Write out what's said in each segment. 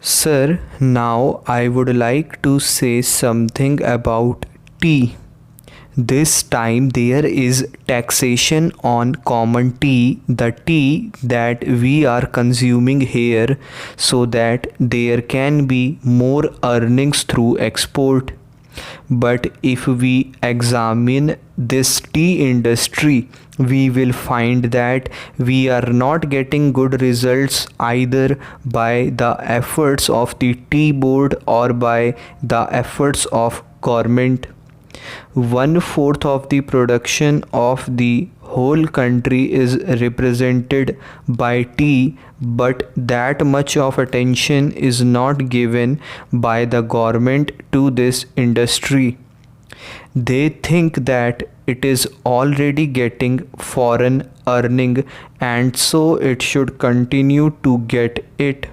Sir, now I would like to say something about tea. This time there is taxation on common tea, the tea that we are consuming here, so that there can be more earnings through export. But if we examine this tea industry, we will find that we are not getting good results either by the efforts of the tea board or by the efforts of government. One fourth of the production of the whole country is represented by tea, but that much of attention is not given by the government to this industry. They think that it is already getting foreign earning and so it should continue to get it.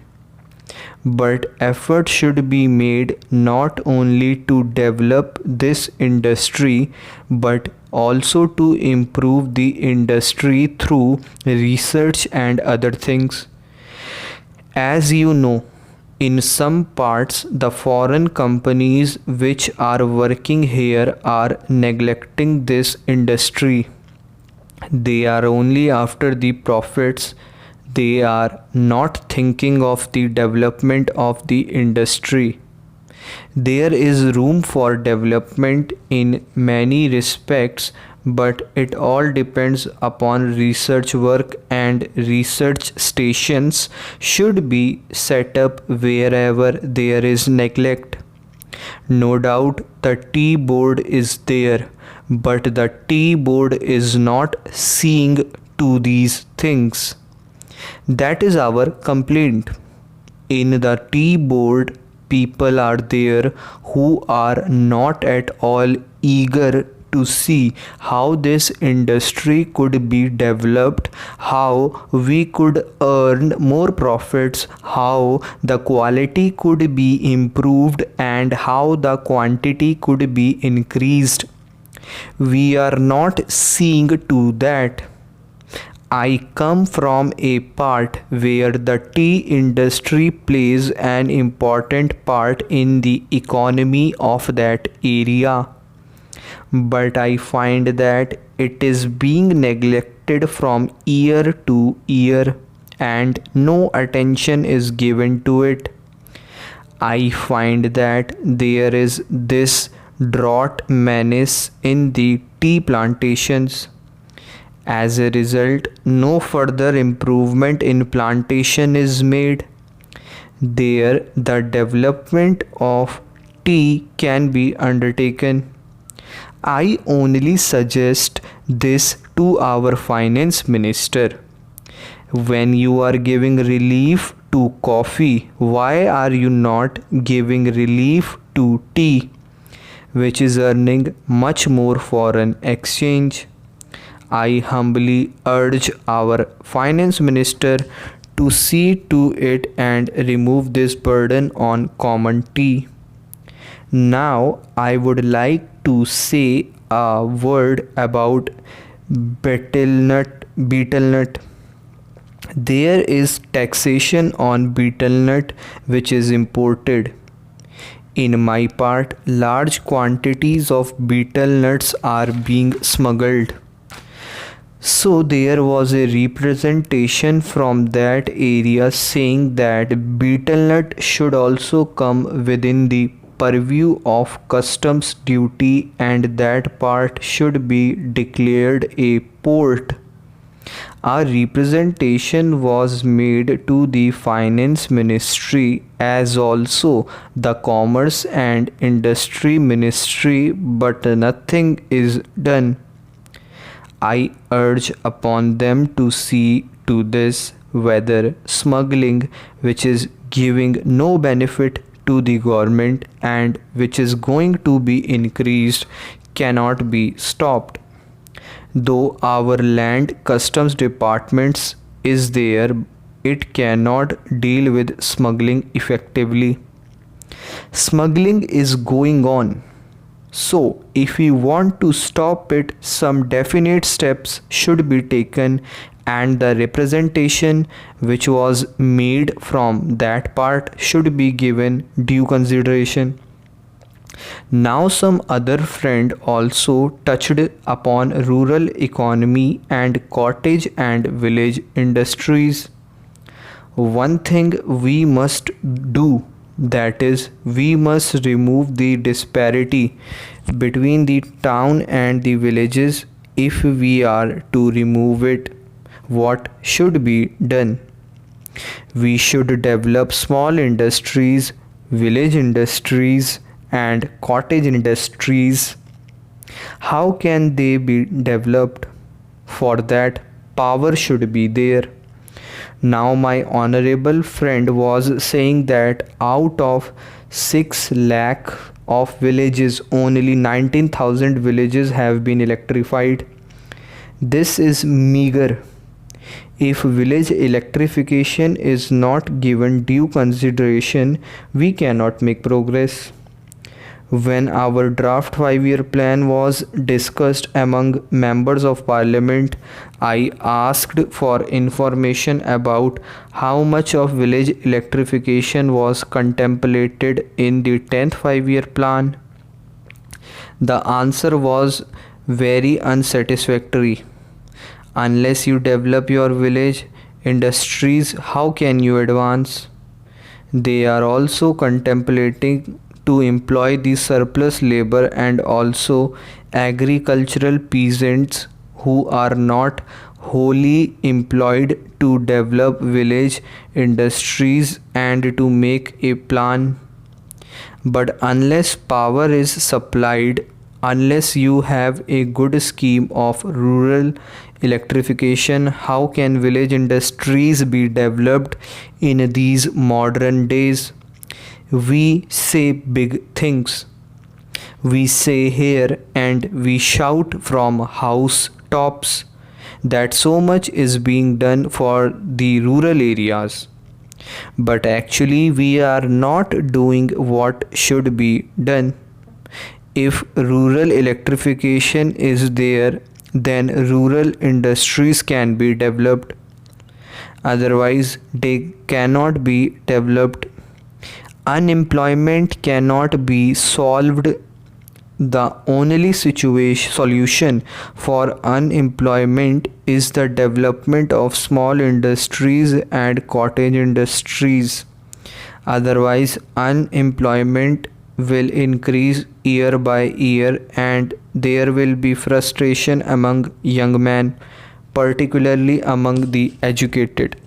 But effort should be made not only to develop this industry but also to improve the industry through research and other things. As you know, in some parts, the foreign companies which are working here are neglecting this industry. They are only after the profits. They are not thinking of the development of the industry. There is room for development in many respects, but it all depends upon research work, and research stations should be set up wherever there is neglect. No doubt the tea board is there, but the tea board is not seeing to these things. That is our complaint. In the tea board, people are there who are not at all eager to see how this industry could be developed, how we could earn more profits, how the quality could be improved, and how the quantity could be increased. We are not seeing to that. I come from a part where the tea industry plays an important part in the economy of that area. But I find that it is being neglected from year to year and no attention is given to it. I find that there is this drought menace in the tea plantations. As a result, no further improvement in plantation is made. There, the development of tea can be undertaken. I only suggest this to our finance minister. When you are giving relief to coffee, why are you not giving relief to tea, which is earning much more foreign exchange? I humbly urge our finance minister to see to it and remove this burden on common tea. Now I would like to say a word about betel nut. There is taxation on betel nut which is imported. In my part, large quantities of betel nuts are being smuggled. So there was a representation from that area saying that betel nut should also come within the purview of customs duty and that part should be declared a port. A representation was made to the finance ministry as also the commerce and industry ministry, but nothing is done. I urge upon them to see to this whether smuggling, which is giving no benefit to the government and which is going to be increased, cannot be stopped. Though our land customs departments is there, it cannot deal with smuggling effectively. Smuggling is going on. So, if we want to stop it, some definite steps should be taken and the representation which was made from that part should be given due consideration. Now some other friend also touched upon rural economy and cottage and village industries. One thing we must do, that is, we must remove the disparity between the town and the villages. If we are to remove it, what should be done? We should develop small industries, village industries, and cottage industries. How can they be developed? For that, power should be there. Now, my honorable friend was saying that out of 6 lakh of villages, only 19,000 villages have been electrified. This is meager. If village electrification is not given due consideration, we cannot make progress. When our draft 5-year plan was discussed among members of parliament, I asked for information about how much of village electrification was contemplated in the 10th 5-year plan. The answer was very unsatisfactory. Unless you develop your village industries, how can you advance? They are also contemplating to employ the surplus labor and also agricultural peasants who are not wholly employed to develop village industries and to make a plan. But unless power is supplied, unless you have a good scheme of rural electrification, how can village industries be developed in these modern days? We say big things. We say here and we shout from house tops that so much is being done for the rural areas. But actually, we are not doing what should be done. If rural electrification is there, then rural industries can be developed. Otherwise, they cannot be developed. Unemployment cannot be solved. The only solution for unemployment is the development of small industries and cottage industries. Otherwise, unemployment will increase year by year and there will be frustration among young men, particularly among the educated.